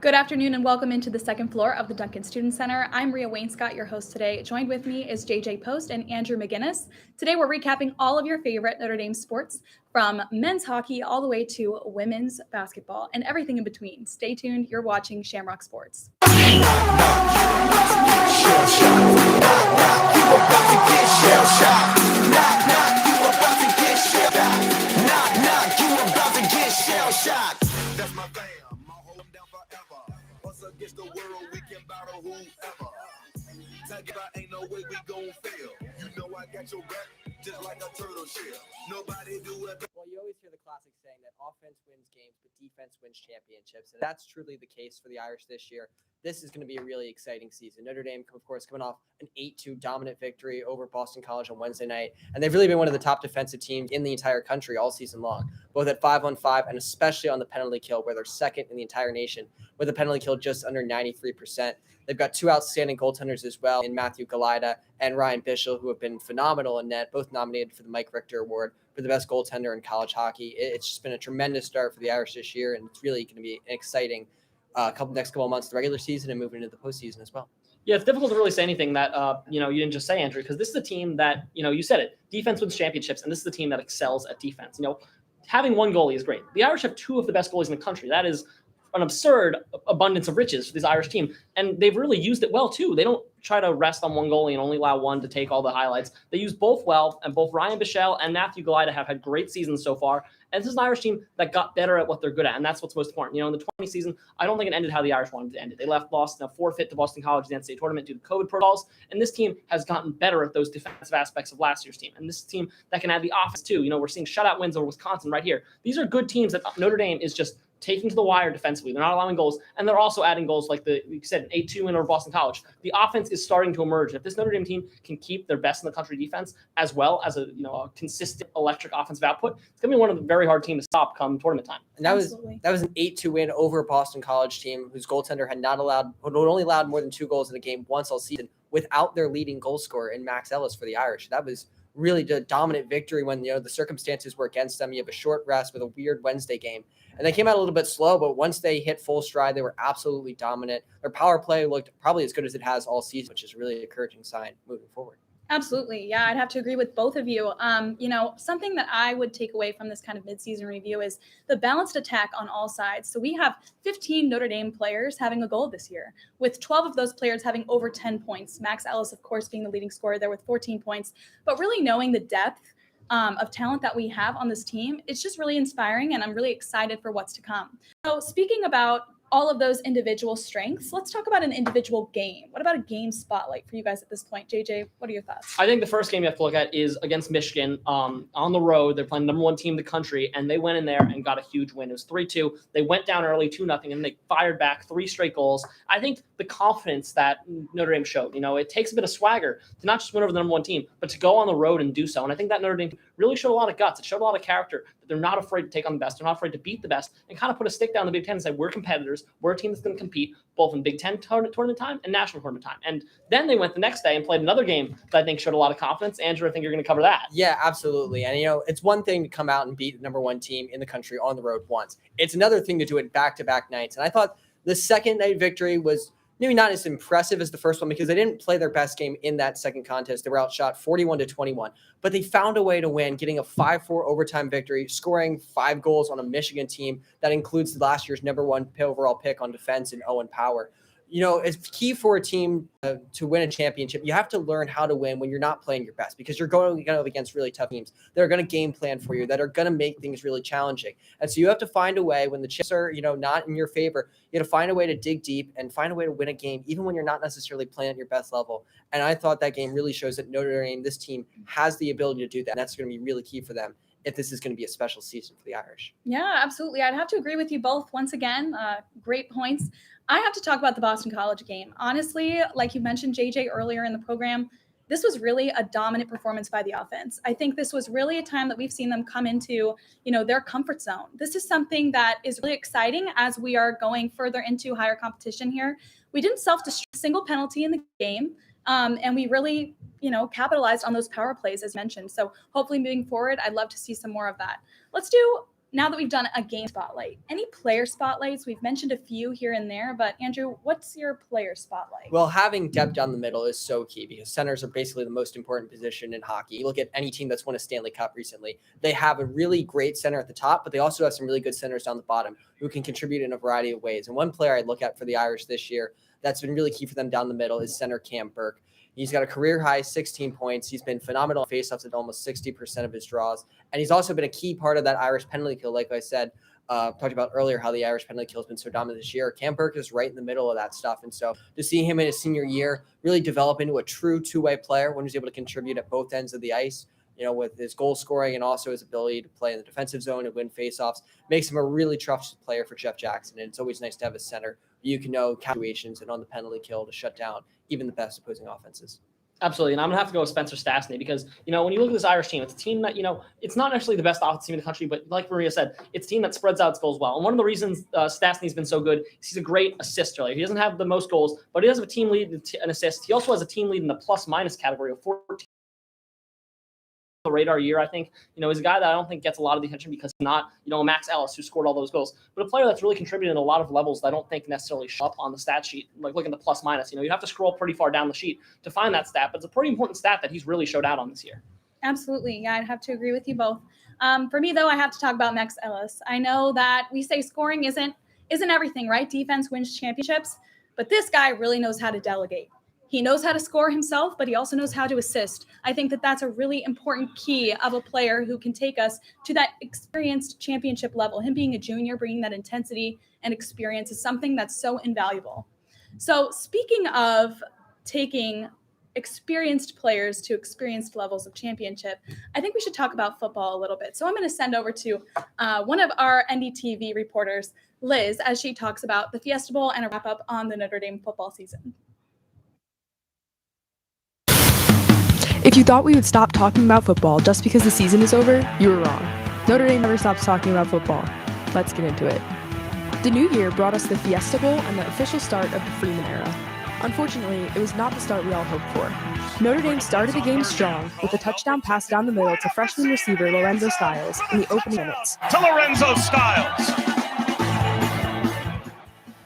Good afternoon and welcome into the second floor of the Duncan Student Center. I'm Maria Wainscott, your host today. Joined with me is JJ Post and Andrew McGuinness. Today we're recapping all of your favorite Notre Dame sports, from men's hockey all the way to women's basketball and everything in between. Stay tuned, you're watching Shamrock Sports. Against the world, we can battle whoever. Together, ain't no way we gon' fail. You know I got your back, just like a turtle shell. Nobody do it. Well, you always hear the classic saying that offense wins games, but defense wins championships. And that's truly the case for the Irish this year. This is going to be a really exciting season. Notre Dame, of course, coming off an 8-2 dominant victory over Boston College on Wednesday night. And they've really been one of the top defensive teams in the entire country all season long, both at 5-on-5 and especially on the penalty kill, where they're second in the entire nation with a penalty kill just under 93%. They've got two outstanding goaltenders as well in Matthew Galida and Ryan Bishel, who have been phenomenal in net, both nominated for the Mike Richter Award for the best goaltender in college hockey. It's just been a tremendous start for the Irish this year, and it's really going to be an exciting next couple of months, the regular season and moving into the postseason as well. Yeah, it's difficult to really say anything that, you didn't just say, Andrew, because this is a team that, you said it, defense wins championships, and this is a team that excels at defense. Having one goalie is great. The Irish have two of the best goalies in the country. That is an absurd abundance of riches for this Irish team, and they've really used it well, too. They don't try to rest on one goalie and only allow one to take all the highlights. They use both well, and both Ryan Bishel and Matthew Galida have had great seasons so far. And this is an Irish team that got better at what they're good at, and that's what's most important. In the 20 season, I don't think it ended how the Irish wanted to end it. They lost in a forfeit to Boston College in the NCAA tournament due to COVID protocols, and this team has gotten better at those defensive aspects of last year's team. And this team that can add the offense too. We're seeing shutout wins over Wisconsin right here. These are good teams that Notre Dame is just taking to the wire defensively. They're not allowing goals, and they're also adding goals like you said, an 8-2 win over Boston College. The offense is starting to emerge. And if this Notre Dame team can keep their best in the country defense as well as a consistent electric offensive output, it's going to be one of the very hard teams to stop come tournament time. And that was an 8-2 win over a Boston College team whose goaltender had only allowed more than 2 goals in a game once all season without their leading goal scorer in Max Ellis for the Irish. That was really the dominant victory when the circumstances were against them. You have a short rest with a weird Wednesday game, and they came out a little bit slow, but once they hit full stride, they were absolutely dominant. Their power play looked probably as good as it has all season, which is a really encouraging sign moving forward. Absolutely. Yeah, I'd have to agree with both of you. Something that I would take away from this kind of midseason review is the balanced attack on all sides. So we have 15 Notre Dame players having a goal this year, with 12 of those players having over 10 points. Max Ellis, of course, being the leading scorer there with 14 points. But really knowing the depth of talent that we have on this team, it's just really inspiring, and I'm really excited for what's to come. So speaking about all of those individual strengths, let's talk about an individual game. What about a game spotlight for you guys at this point? JJ, what are your thoughts? I think the first game you have to look at is against Michigan on the road. They're playing number 1 team in the country, and they went in there and got a huge win. It was 3-2. They went down early 2-0, and they fired back 3 straight goals. I think the confidence that Notre Dame showed, it takes a bit of swagger to not just win over the number 1 team, but to go on the road and do so. And I think that Notre Dame really showed a lot of guts. It showed a lot of character, that they're not afraid to take on the best. They're not afraid to beat the best, and kind of put a stick down in the Big Ten and say, we're competitors. We're a team that's going to compete both in Big Ten tournament time and national tournament time. And then they went the next day and played another game that I think showed a lot of confidence. Andrew, I think you're going to cover that. Yeah, absolutely. And, it's one thing to come out and beat the number 1 team in the country on the road once. It's another thing to do it back-to-back nights. And I thought the second night victory was maybe not as impressive as the first one because they didn't play their best game in that second contest. They were outshot 41-21, but they found a way to win, getting a 5-4 overtime victory, scoring 5 goals on a Michigan team that includes last year's number 1 overall pick on defense in Owen Power. It's key for a team to win a championship. You have to learn how to win when you're not playing your best, because you're going up against really tough teams that are going to game plan for you, that are going to make things really challenging. And so you have to find a way when the chips are, not in your favor. You have to find a way to dig deep and find a way to win a game, even when you're not necessarily playing at your best level. And I thought that game really shows that Notre Dame, this team, has the ability to do that. And that's going to be really key for them if this is going to be a special season for the Irish. Yeah, absolutely. I'd have to agree with you both. Once again, great points. I have to talk about the Boston College game. Honestly, like you mentioned, JJ, earlier in the program, this was really a dominant performance by the offense. I think this was really a time that we've seen them come into, their comfort zone. This is something that is really exciting as we are going further into higher competition here. We didn't self-destruct a single penalty in the game, and we really, capitalized on those power plays as mentioned. So hopefully moving forward, I'd love to see some more of that. Let's do now that we've done a game spotlight, any player spotlights? We've mentioned a few here and there, but Andrew, what's your player spotlight? Well, having depth down the middle is so key because centers are basically the most important position in hockey. You look at any team that's won a Stanley Cup recently, they have a really great center at the top, but they also have some really good centers down the bottom who can contribute in a variety of ways. And one player I look at for the Irish this year that's been really key for them down the middle is center Cam Burke. He's got a career high 16 points. He's been phenomenal in faceoffs at almost 60% of his draws. And he's also been a key part of that Irish penalty kill. Like I said, talked about earlier how the Irish penalty kill has been so dominant this year. Cam Burke is right in the middle of that stuff. And so to see him in his senior year really develop into a true two-way player when he's able to contribute at both ends of the ice, with his goal scoring and also his ability to play in the defensive zone and win faceoffs, makes him a really trusted player for Jeff Jackson. And it's always nice to have a center you can know situations and on the penalty kill to shut down even the best opposing offenses. Absolutely. And I'm going to have to go with Spencer Stastny because, when you look at this Irish team, it's a team that, it's not necessarily the best offensive team in the country, but like Maria said, it's a team that spreads out its goals well. And one of the reasons Stastny's been so good is he's a great assister. He doesn't have the most goals, but he does have a team lead and assist. He also has a team lead in the plus-minus category of 14. The radar year, I think, is a guy that I don't think gets a lot of the attention because he's not, a Max Ellis who scored all those goals, but a player that's really contributed in a lot of levels that I don't think necessarily show up on the stat sheet. Like look at the plus minus, you have to scroll pretty far down the sheet to find that stat, but it's a pretty important stat that he's really showed out on this year. Absolutely. Yeah, I'd have to agree with you both. For me, though, I have to talk about Max Ellis. I know that we say scoring isn't everything, right? Defense wins championships, but this guy really knows how to delegate. He knows how to score himself, but he also knows how to assist. I think that that's a really important key of a player who can take us to that experienced championship level. Him being a junior, bringing that intensity and experience is something that's so invaluable. So speaking of taking experienced players to experienced levels of championship, I think we should talk about football a little bit. So I'm going to send over to one of our NDTV reporters, Liz, as she talks about the Fiesta Bowl and a wrap-up on the Notre Dame football season. If you thought we would stop talking about football just because the season is over, you were wrong. Notre Dame never stops talking about football. Let's get into it. The new year brought us the Fiesta Bowl and the official start of the Freeman era. Unfortunately, it was not the start we all hoped for. Notre Dame started the game strong with a touchdown pass down the middle to freshman receiver Lorenzo Styles in the opening minutes. To Lorenzo Styles!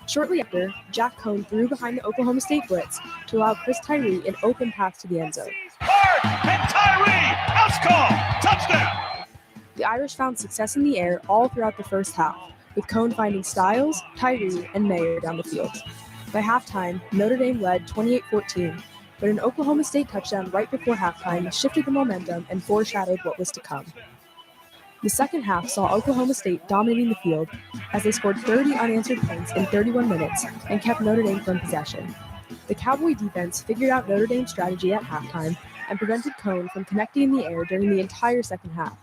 Shortly after, Jack Cohn threw behind the Oklahoma State blitz to allow Chris Tyree an open path to the end zone. Hard, and Tyree! House call! Touchdown! The Irish found success in the air all throughout the first half, with Cohn finding Styles, Tyree, and Mayer down the field. By halftime, Notre Dame led 28-14, but an Oklahoma State touchdown right before halftime shifted the momentum and foreshadowed what was to come. The second half saw Oklahoma State dominating the field as they scored 30 unanswered points in 31 minutes and kept Notre Dame from possession. The Cowboy defense figured out Notre Dame's strategy at halftime and prevented Cohn from connecting in the air during the entire second half.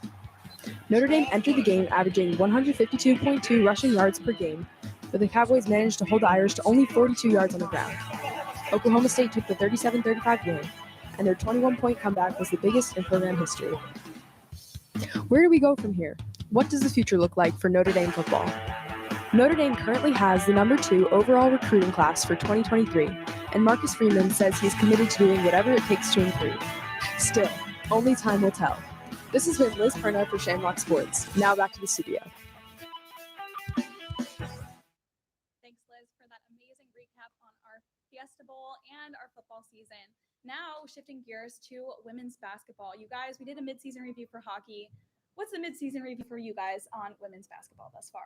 Notre Dame entered the game averaging 152.2 rushing yards per game, but the Cowboys managed to hold the Irish to only 42 yards on the ground. Oklahoma State took the 37-35 win, and their 21-point comeback was the biggest in program history. Where do we go from here? What does the future look like for Notre Dame football? Notre Dame currently has the number 2 overall recruiting class for 2023, and Marcus Freeman says he's committed to doing whatever it takes to improve. Still, only time will tell. This has been Liz Perna for Shamrock Sports. Now back to the studio. Thanks, Liz, for that amazing recap on our Fiesta Bowl and our football season. Now, shifting gears to women's basketball. You guys, we did a midseason review for hockey. What's the midseason review for you guys on women's basketball thus far?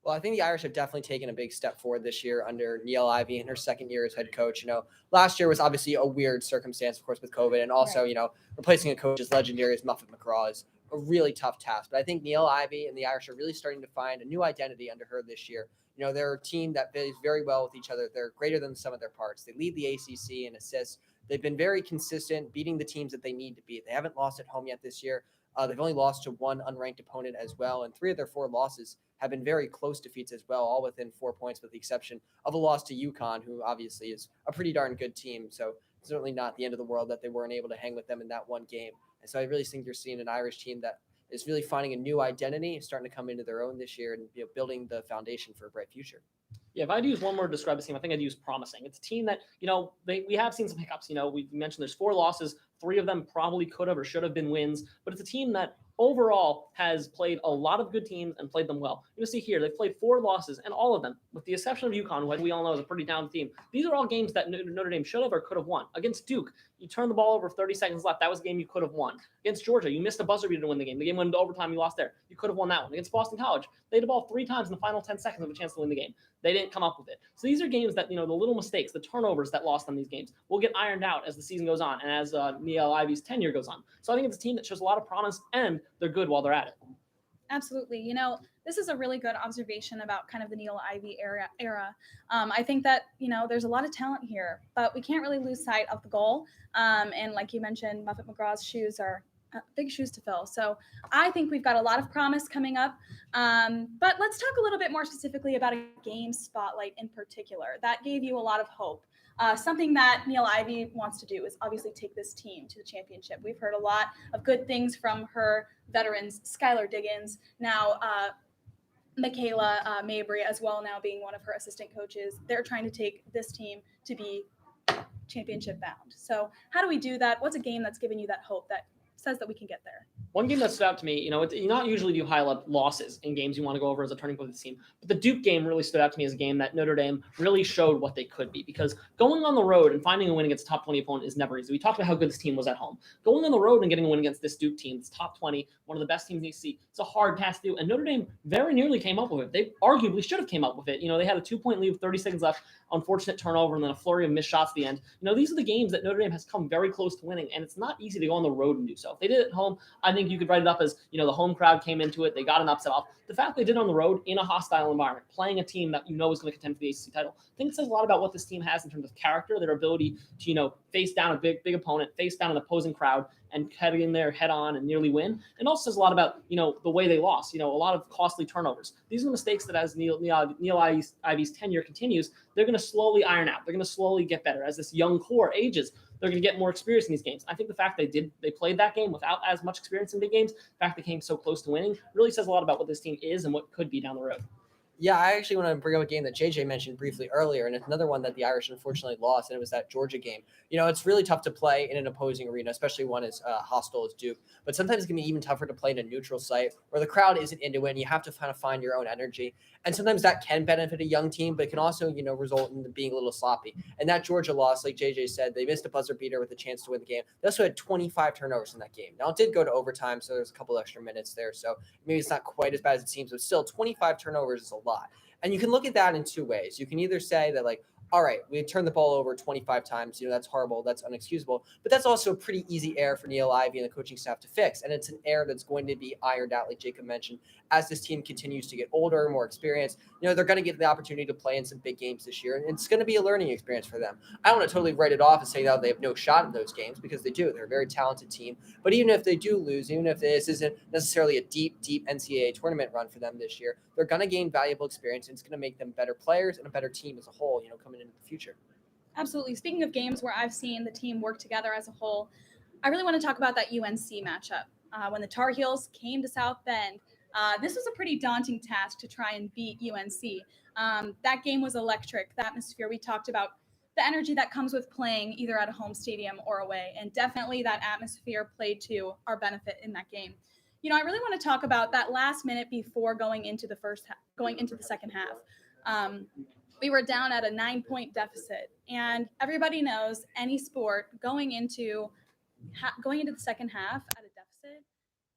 Well, I think the Irish have definitely taken a big step forward this year under Neil Ivey in her second year as head coach. Last year was obviously a weird circumstance, of course, with COVID, and also, right. Replacing a coach as legendary as Muffet McGraw is a really tough task. But I think Neil Ivey and the Irish are really starting to find a new identity under her this year. They're a team that plays very well with each other. They're greater than the sum of their parts. They lead the ACC in assists. They've been very consistent, beating the teams that they need to beat. They haven't lost at home yet this year. They've only lost to one unranked opponent as well, and 3 of their 4 losses have been very close defeats as well, all within 4 points, with the exception of a loss to UConn, who obviously is a pretty darn good team. So certainly not the end of the world that they weren't able to hang with them in that one game. And so I really think you're seeing an Irish team that is really finding a new identity, starting to come into their own this year, and building the foundation for a bright future. Yeah, if I had to use one word to describe this team, I think I'd use promising. It's a team that, we have seen some hiccups. We mentioned there's 4 losses. 3 of them probably could have or should have been wins, but it's a team that overall has played a lot of good teams and played them well. You see here, they've played 4 losses, and all of them, with the exception of UConn, who we all know is a pretty down team, these are all games that Notre Dame should have or could have won. Against Duke, you turned the ball over 30 seconds left. That was a game you could have won. Against Georgia, you missed a buzzer beater to win the game. The game went into overtime. You lost there. You could have won that one. Against Boston College, they had the ball 3 times in the final 10 seconds of a chance to win the game. They didn't come up with it. So these are games that, the little mistakes, the turnovers that lost them these games will get ironed out as the season goes on and as Niele Ivey's tenure goes on. So I think it's a team that shows a lot of promise, and they're good while they're at it. Absolutely. This is a really good observation about kind of the Niele Ivey era. I think that, there's a lot of talent here, but we can't really lose sight of the goal. And like you mentioned, Muffet McGraw's shoes are big shoes to fill. So I think we've got a lot of promise coming up. But let's talk a little bit more specifically about a game spotlight in particular that gave you a lot of hope. Something that Niele Ivey wants to do is obviously take this team to the championship. We've heard a lot of good things from her veterans, Skylar Diggins, now Michaela Mabry as well, now being one of her assistant coaches. They're trying to take this team to be championship bound. So how do we do that? What's a game that's given you that hope that says that we can get there? One game that stood out to me, not usually do you highlight losses in games you want to go over as a turning point of the team, but the Duke game really stood out to me as a game that Notre Dame really showed what they could be, because going on the road and finding a win against a top 20 opponent is never easy. We talked about how good this team was at home. Going on the road and getting a win against this Duke team, this top 20, one of the best teams in the ACC, it's a hard task to do, and Notre Dame very nearly came up with it. They arguably should have came up with it. They had a 2-point lead with 30 seconds left, unfortunate turnover, and then a flurry of missed shots at the end. These are the games that Notre Dame has come very close to winning, and it's not easy to go on the road and do so. If they did it at home, I think you could write it up as, the home crowd came into it, they got an upset off. The fact they did it on the road in a hostile environment, playing a team that is going to contend for the ACC title, I think it says a lot about what this team has in terms of character, their ability to, face down a big opponent, face down an opposing crowd, and head in there head on and nearly win. And also says a lot about, the way they lost, a lot of costly turnovers. These are the mistakes that as Niele Ivey's tenure continues, they're going to slowly iron out. They're going to slowly get better. As this young core ages, they're going to get more experience in these games. I think the fact they played that game without as much experience in big games, the fact they came so close to winning, really says a lot about what this team is and what could be down the road. Yeah, I actually want to bring up a game that JJ mentioned briefly earlier, and it's another one that the Irish unfortunately lost, and it was that Georgia game. It's really tough to play in an opposing arena, especially one as hostile as Duke, but sometimes it can be even tougher to play in a neutral site where the crowd isn't into it, and you have to kind of find your own energy. And sometimes that can benefit a young team, but it can also, result in being a little sloppy. And that Georgia loss, like JJ said, they missed a buzzer beater with a chance to win the game. They also had 25 turnovers in that game. Now, it did go to overtime, so there's a couple extra minutes there, so maybe it's not quite as bad as it seems, but still 25 turnovers is a lot. And you can look at that in 2 ways. You can either say that, all right, we turned the ball over 25 times. That's horrible. That's unexcusable. But that's also a pretty easy error for Niele Ivey and the coaching staff to fix. And it's an error that's going to be ironed out, like Jacob mentioned, as this team continues to get older, more experienced. They're going to get the opportunity to play in some big games this year. And it's going to be a learning experience for them. I don't want to totally write it off and say that they have no shot in those games, because they do. They're a very talented team. But even if they do lose, even if this isn't necessarily a deep NCAA tournament run for them this year, they're going to gain valuable experience, and it's going to make them better players and a better team as a whole, coming into the future. Absolutely. Speaking of games where I've seen the team work together as a whole, I really want to talk about that UNC matchup. When the Tar Heels came to South Bend, this was a pretty daunting task to try and beat UNC. That game was electric. The atmosphere, we talked about the energy that comes with playing either at a home stadium or away, and definitely that atmosphere played to our benefit in that game. I really want to talk about that last minute before going into the second half. We were down at a 9-point deficit, and everybody knows any sport going into the second half at a deficit,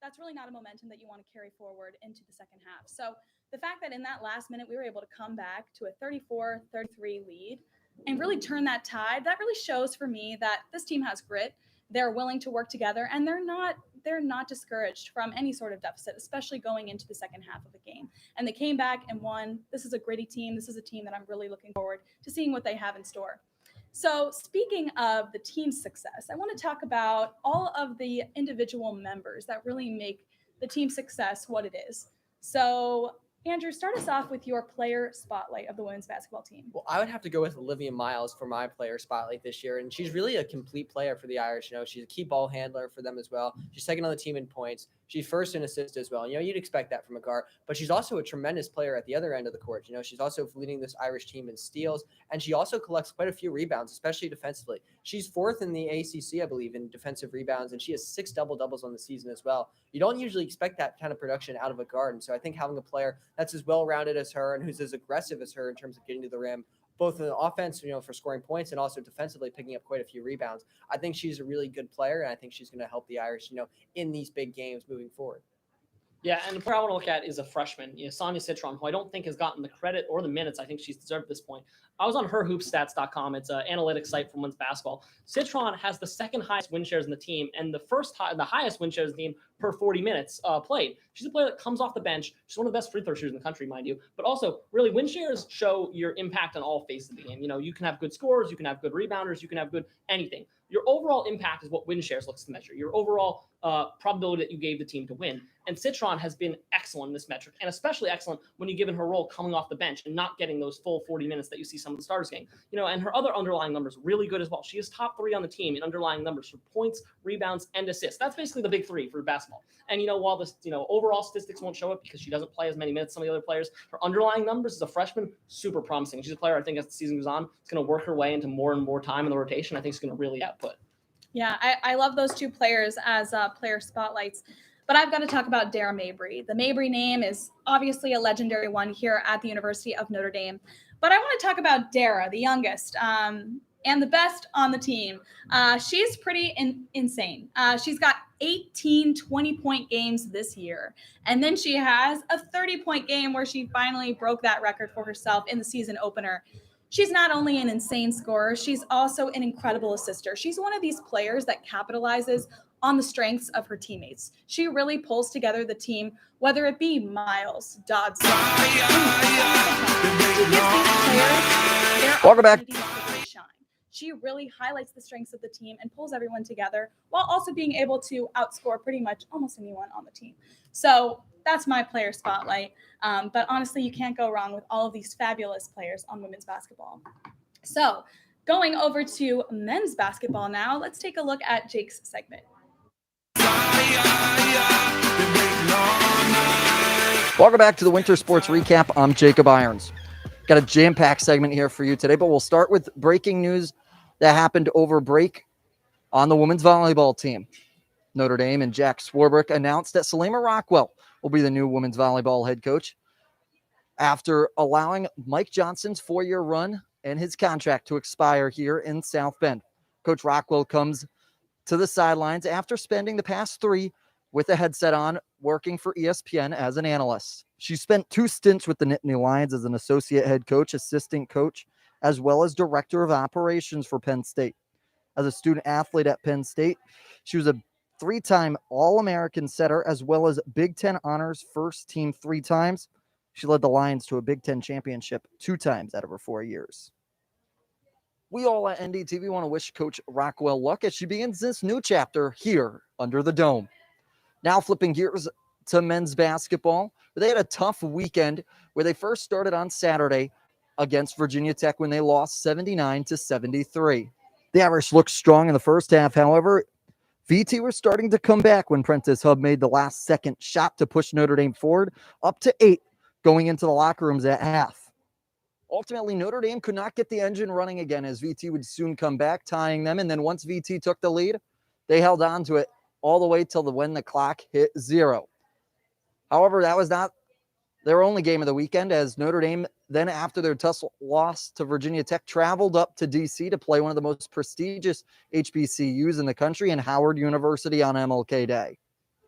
that's really not a momentum that you want to carry forward into the second half. So the fact that in that last minute we were able to come back to a 34-33 lead and really turn that tide, that really shows for me that this team has grit. They're willing to work together, and they're not discouraged from any sort of deficit, especially going into the second half of the game. And they came back and won. This is a gritty team. This is a team that I'm really looking forward to seeing what they have in store. So speaking of the team's success, I want to talk about all of the individual members that really make the team's success what it is. So Andrew, start us off with your player spotlight of the women's basketball team. Well, I would have to go with Olivia Miles for my player spotlight this year, and she's really a complete player for the Irish. She's a key ball handler for them as well. She's second on the team in points. She's first in assists as well. You'd expect that from a guard, but she's also a tremendous player at the other end of the court. She's also leading this Irish team in steals, and she also collects quite a few rebounds, especially defensively. She's fourth in the ACC, I believe, in defensive rebounds, and she has 6 double-doubles on the season as well. You don't usually expect that kind of production out of a guard, and so I think having a player that's as well-rounded as her and who's as aggressive as her in terms of getting to the rim, both in the offense, for scoring points and also defensively picking up quite a few rebounds. I think she's a really good player, and I think she's going to help the Irish, in these big games moving forward. Yeah, and the player I want to look at is a freshman, Sonia Citron, who I don't think has gotten the credit or the minutes I think she's deserved at this point. I was on herhoopstats.com. It's an analytics site for women's basketball. Citron has the second highest win shares in the team and the highest win shares in the team per 40 minutes played. She's a player that comes off the bench. She's one of the best free throw shooters in the country, mind you. But also, really, win shares show your impact on all phases of the game. You can have good scorers, you can have good rebounders, you can have good anything. Your overall impact is what win shares looks to measure. Your overall probability that you gave the team to win. And Citron has been excellent in this metric, and especially excellent when you given her role coming off the bench and not getting those full 40 minutes that you see some of the starters getting. And her other underlying numbers really good as well. She is top 3 on the team in underlying numbers for points, rebounds, and assists. That's basically the big 3 for basketball. And while this, overall statistics won't show it because she doesn't play as many minutes as some of the other players, her underlying numbers as a freshman, super promising. She's a player I think as the season goes on, it's going to work her way into more and more time in the rotation. I think it's going to really output. Yeah, I love those 2 players as player spotlights. But I've got to talk about Dara Mabry. The Mabry name is obviously a legendary one here at the University of Notre Dame. But I want to talk about Dara, the youngest, and the best on the team. She's pretty insane. She's got 18 20-point games this year. And then she has a 30-point game where she finally broke that record for herself in the season opener. She's not only an insane scorer, she's also an incredible assister. She's one of these players that capitalizes on the strengths of her teammates. She really pulls together the team, whether it be Miles, Dodson. Welcome back. She really highlights the strengths of the team and pulls everyone together while also being able to outscore pretty much almost anyone on the team. So that's my player spotlight. But honestly, you can't go wrong with all of these fabulous players on women's basketball. So going over to men's basketball now, let's take a look at Jake's segment. Welcome back to the Winter Sports Recap. I'm Jacob Irons. Got a jam-packed segment here for you today, but we'll start with breaking news that happened over break on the women's volleyball team. Notre Dame and Jack Swarbrick announced that Salima Rockwell will be the new women's volleyball head coach after allowing Mike Johnson's 4-year run and his contract to expire here in South Bend. Coach Rockwell comes to the sidelines after spending the past 3 with a headset on working for ESPN as an analyst. She spent 2 stints with the Nittany Lions as an associate head coach, assistant coach, as well as director of operations for Penn State. As a student athlete at Penn State, she was a 3-time All-American setter, as well as Big Ten honors first team 3 times. She led the Lions to a Big Ten championship 2 times out of her 4 years. We all at NDTV want to wish Coach Rockwell luck as she begins this new chapter here under the dome. Now flipping gears to men's basketball. They had a tough weekend where they first started on Saturday against Virginia Tech when they lost 79-73. The Irish looked strong in the first half. However, VT were starting to come back when Prentice Hub made the last-second shot to push Notre Dame forward up to 8 going into the locker rooms at half. Ultimately, Notre Dame could not get the engine running again as VT would soon come back, tying them. And then once VT took the lead, they held on to it all the way till when the clock hit 0. However, that was not their only game of the weekend, as Notre Dame then, after their tough loss to Virginia Tech, traveled up to D.C. to play one of the most prestigious HBCUs in the country and Howard University on MLK Day.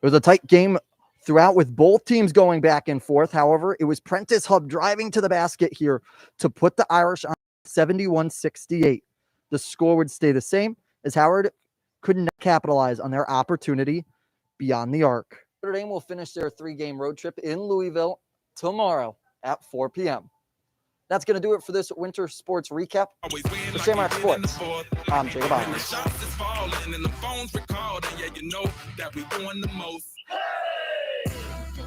It was a tight game throughout with both teams going back and forth. However, it was Prentice Hub driving to the basket here to put the Irish on 71-68. The score would stay the same as Howard could not capitalize on their opportunity beyond the arc. Notre Dame will finish their 3-game road trip in Louisville tomorrow at 4 p.m. That's going to do it for this winter sports recap. For Shamrock Sports, I'm Jacob Irons.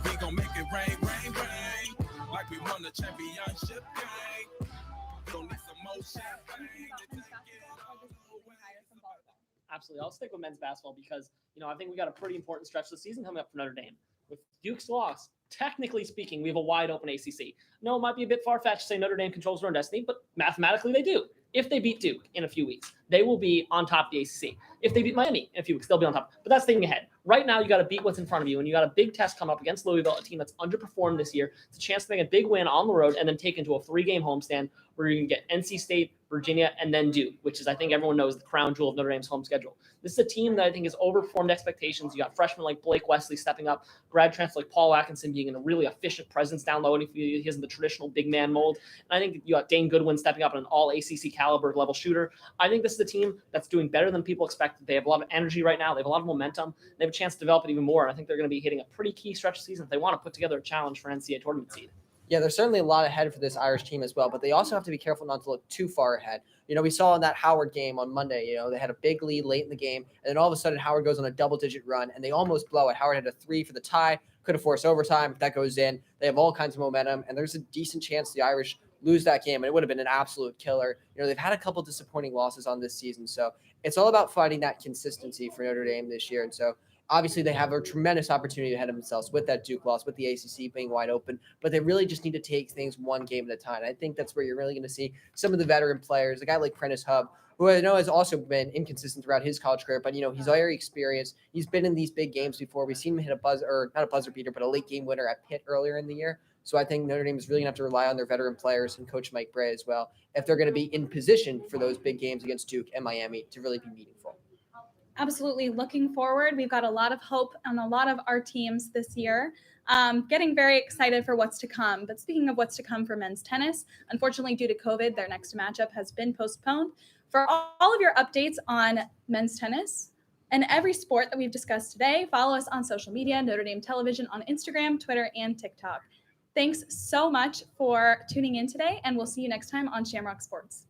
We gon' make it rain, rain, rain, like we won the championship game. Don't need some more champagne. Absolutely. I'll stick with men's basketball because I think we got a pretty important stretch of the season coming up for Notre Dame. With Duke's loss, technically speaking, we have a wide open ACC. No, it might be a bit far-fetched to say Notre Dame controls their own destiny, but mathematically they do. If they beat Duke in a few weeks, they will be on top of the ACC. If they beat Miami in a few weeks, they'll be on top. But that's thinking ahead. Right now, you got to beat what's in front of you, and you got a big test come up against Louisville, a team that's underperformed this year. It's a chance to make a big win on the road and then take into a 3-game homestand where you can get NC State, Virginia, and then Duke, which is, I think everyone knows, the crown jewel of Notre Dame's home schedule. This is a team that I think has overperformed expectations. You got freshmen like Blake Wesley stepping up, grad transfer like Paul Atkinson being in a really efficient presence down low, and he isn't the traditional big man mold. And I think you got Dane Goodwin stepping up, an all ACC caliber level shooter. I think this is a team that's doing better than people expected. They have a lot of energy right now. They have a lot of momentum. They have a chance to develop it even more. And I think they're going to be hitting a pretty key stretch of season if they want to put together a challenge for NCAA tournament seed. Yeah, there's certainly a lot ahead for this Irish team as well, but they also have to be careful not to look too far ahead. We saw in that Howard game on Monday, they had a big lead late in the game, and then all of a sudden Howard goes on a double-digit run, and they almost blow it. Howard had a 3 for the tie, could have forced overtime. That goes in. They have all kinds of momentum, and there's a decent chance the Irish lose that game, and it would have been an absolute killer. They've had a couple disappointing losses on this season, so it's all about finding that consistency for Notre Dame this year, and so obviously, they have a tremendous opportunity ahead of themselves with that Duke loss, with the ACC being wide open, but they really just need to take things one game at a time. I think that's where you're really going to see some of the veteran players, a guy like Prentice Hub, who I know has also been inconsistent throughout his college career, but, he's very experienced. He's been in these big games before. We've seen him hit not a buzzer beater, but a late game winner at Pitt earlier in the year. So I think Notre Dame is really going to have to rely on their veteran players and Coach Mike Bray as well if they're going to be in position for those big games against Duke and Miami to really be meaningful. Absolutely. Looking forward, we've got a lot of hope on a lot of our teams this year. Getting very excited for what's to come. But speaking of what's to come for men's tennis, unfortunately, due to COVID, their next matchup has been postponed. For all of your updates on men's tennis and every sport that we've discussed today, follow us on social media, Notre Dame Television on Instagram, Twitter, and TikTok. Thanks so much for tuning in today, and we'll see you next time on Shamrock Sports.